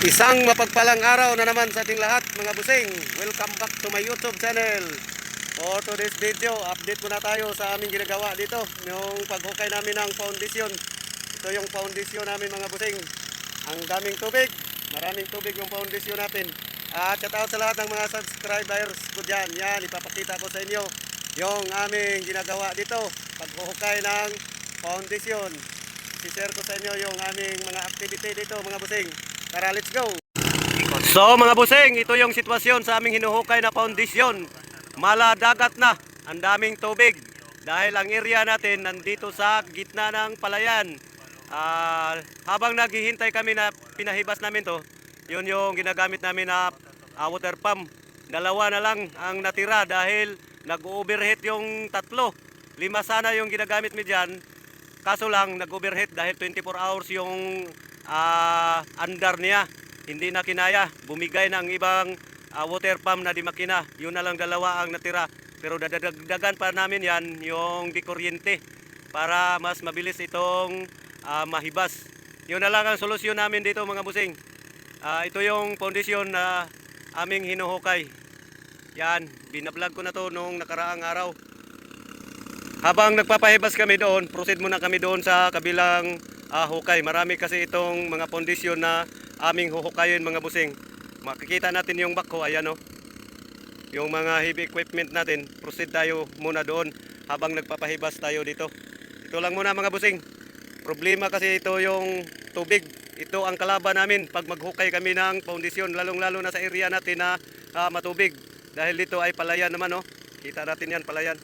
Isang mapagpalang araw na naman sa ating lahat mga busing. Welcome back to my YouTube channel. For today's video, update muna tayo sa aming ginagawa dito. Yung paghukay namin ng foundation. Ito yung foundation namin mga busing. Ang daming tubig, maraming tubig yung foundation natin. At shout out sa lahat ng mga subscribers ko dyan. Yan, ipapakita ko sa inyo yung aming ginagawa dito. Paghukay ng foundation. I-share ko sa inyo yung aming mga activity dito mga busing. Tara, let's go! So mga busing, ito yung sitwasyon sa aming hinuhukay na foundation. Maladagat na, ang daming tubig. Dahil ang area natin nandito sa gitna ng palayan. Habang naghihintay kami na pinahibas namin to, yun yung ginagamit namin na water pump. Dalawa na lang ang natira dahil nag-overheat yung tatlo. 5 sana yung ginagamit mi dyan. Kaso lang nag-overheat dahil 24 hours yung andar niya. Hindi na kinaya. Bumigay ng ibang water pump na di makina. Yun na lang dalawa ang natira. Pero dadagdagan pa namin yan yung di kuryente para mas mabilis itong mahibas. Yun na lang ang solusyon namin dito mga busing. Ito yung foundation na aming hinuhukay. Yan, binablog ko na to nung nakaraang araw. Habang nagpapahibas kami doon, proceed muna kami doon sa kabilang hukay. Marami kasi itong mga foundation na aming huhukayin mga busing. Makikita natin yung backhoe, ayan o. Yung mga heavy equipment natin, proceed tayo muna doon habang nagpapahibas tayo dito. Ito lang muna mga busing. Problema kasi ito yung tubig. Ito ang kalaban namin pag maghukay kami ng foundation, lalong-lalo na sa area natin na matubig. Dahil dito ay palayan naman o. Kita natin yan, palayan.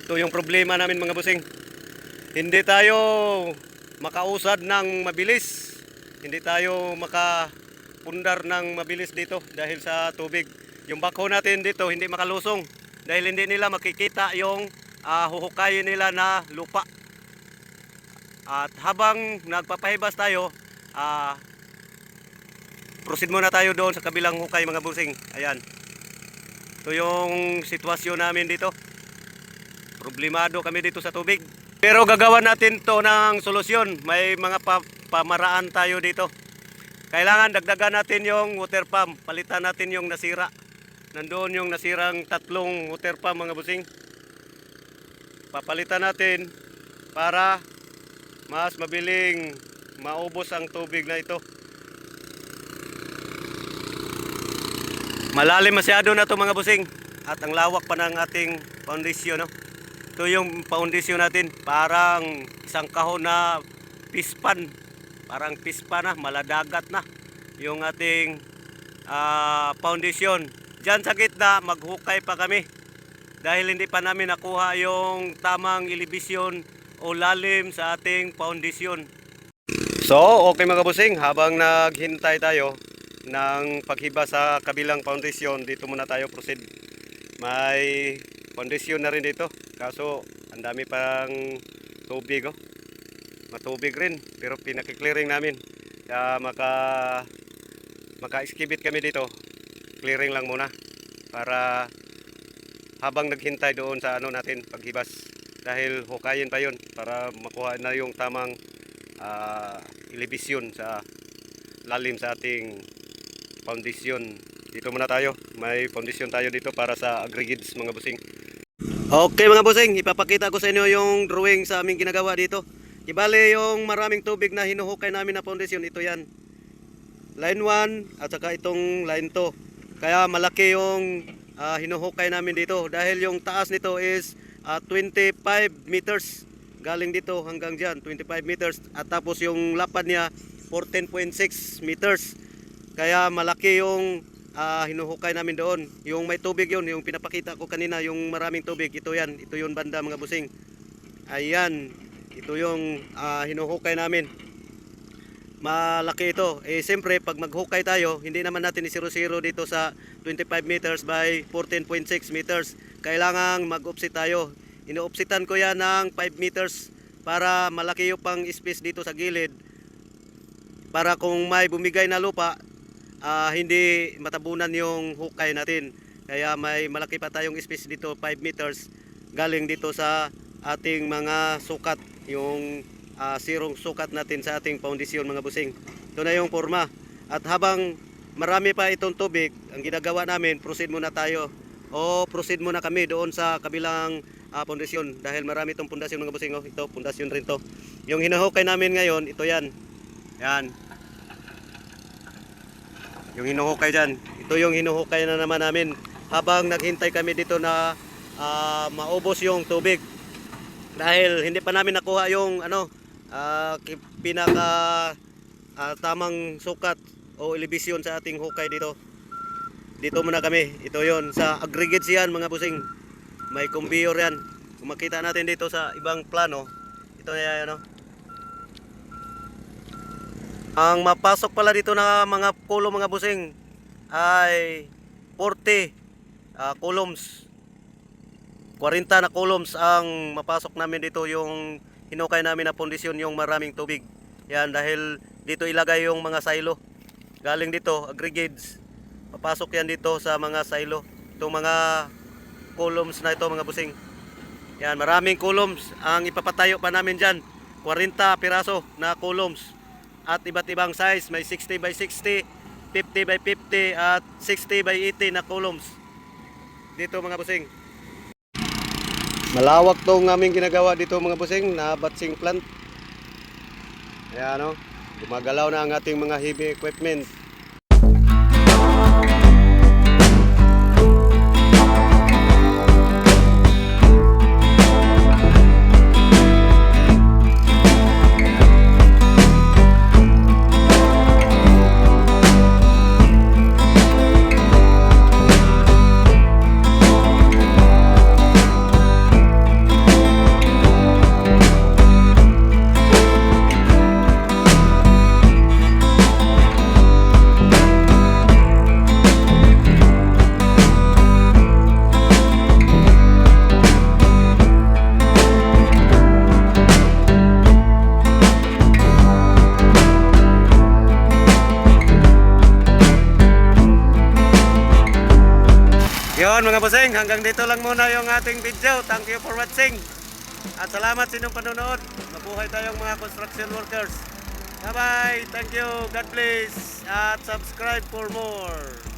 Ito yung problema namin mga busing. Hindi tayo makausad ng mabilis. Hindi tayo makapundar ng mabilis dito dahil sa tubig. Yung backhoe natin dito hindi makalusong dahil hindi nila makikita yung huhukayin nila na lupa. At habang nagpapahibas tayo, proceed muna tayo doon sa kabilang hukay mga busing. Ayan. Ito yung sitwasyon namin dito. Problemado kami dito sa tubig. Pero gagawa natin to ng solusyon. May mga pamaraan tayo dito. Kailangan dagdagan natin yung water pump. Palitan natin yung nasira. Nandoon yung nasirang 3 water pump mga busing. Papalitan natin para mas mabiling maubos ang tubig na ito. Malalim masyado na to mga busing. At ang lawak pa ng ating foundation, no? Ito yung foundation natin, parang isang kahon na pispan. Parang pispan na, maladagat na yung ating foundation. Diyan sa gitna, maghukay pa kami. Dahil hindi pa namin nakuha yung tamang elevation o lalim sa ating foundation. So, okay mga busing, habang naghintay tayo ng paghiba sa kabilang foundation, dito muna tayo proceed. May foundation na rin dito. Kaso, ang dami pang tubig, oh. Matubig rin, pero pinaki-clearing namin. Kaya maka-skibit kami dito. Clearing lang muna. Para habang naghintay doon sa natin, paghibas. Dahil hukayin pa yun para makuha na yung tamang elevation sa lalim sa ating foundation. Dito muna tayo. May foundation tayo dito para sa aggregates mga busing. Okay mga busing, ipapakita ko sa inyo yung drawing sa aming ginagawa dito. Ibale yung maraming tubig na hinuhukay namin na foundation, ito yan. Line 1 at saka itong line 2. Kaya malaki yung hinuhukay namin dito. Dahil yung taas nito is 25 meters. Galing dito hanggang dyan, 25 meters. At tapos yung lapad niya, 14.6 meters. Kaya malaki yung hinuhukay namin doon. Yung may tubig yun, yung pinapakita ko kanina, yung maraming tubig, ito yan. Ito yung banda mga busing. Ayan, ito yung hinuhukay namin. Malaki ito. Siyempre, pag maghukay tayo, hindi naman natin isiro-siro dito sa 25 meters by 14.6 meters. Kailangan mag-offset tayo. Ino-offsetan ko yan ng 5 meters para malaki yung pang space dito sa gilid. Para kung may bumigay na lupa, hindi matabunan yung hukay natin. Kaya may malaki pa tayong space dito, 5 meters galing dito sa ating mga sukat, yung sirong sukat natin sa ating foundation mga busing. Ito na yung forma. At habang marami pa itong tubig, ang ginagawa namin, proceed muna tayo. O proceed muna kami doon sa kabilang pundasyon. Dahil marami itong pundasyon mga busing. Oh. Ito, pundasyon rin to. Yung hinuhukay namin ngayon, ito yan. Yan. Yung hinuhukay dyan. Ito yung hinuhukay na naman namin. Habang naghintay kami dito na maubos yung tubig. Dahil hindi pa namin nakuha yung pinaka tamang sukat o elevation sa ating hukay dito. Dito muna kami. Ito yon sa aggregates yan mga busing. May conveyor yan. Kung makita natin dito sa ibang plano, ito na yan. Ang mapasok pala dito na mga kulong mga busing ay 40 columns. 40 na columns ang mapasok namin dito, yung hinukay namin na pundisyon, yung maraming tubig. Yan, dahil dito ilagay yung mga silo. Galing dito, aggregates. Papasok yan dito sa mga silo. Itong mga columns na ito mga busing. Yan, maraming columns ang ipapatayo pa namin dyan. 40 piraso na columns. At iba't ibang size, may 60 by 60, 50 by 50 at 60 by 80 na columns. Dito mga busing. Malawak tong aming ginagawa dito mga busing na batsing plant. Ayan gumagalaw na ang ating mga heavy equipment. Yun mga busing, hanggang dito lang muna yung ating video. Thank you for watching. At salamat sa inyong panonood. Mabuhay tayong mga construction workers. Bye bye. Thank you. God bless. At subscribe for more.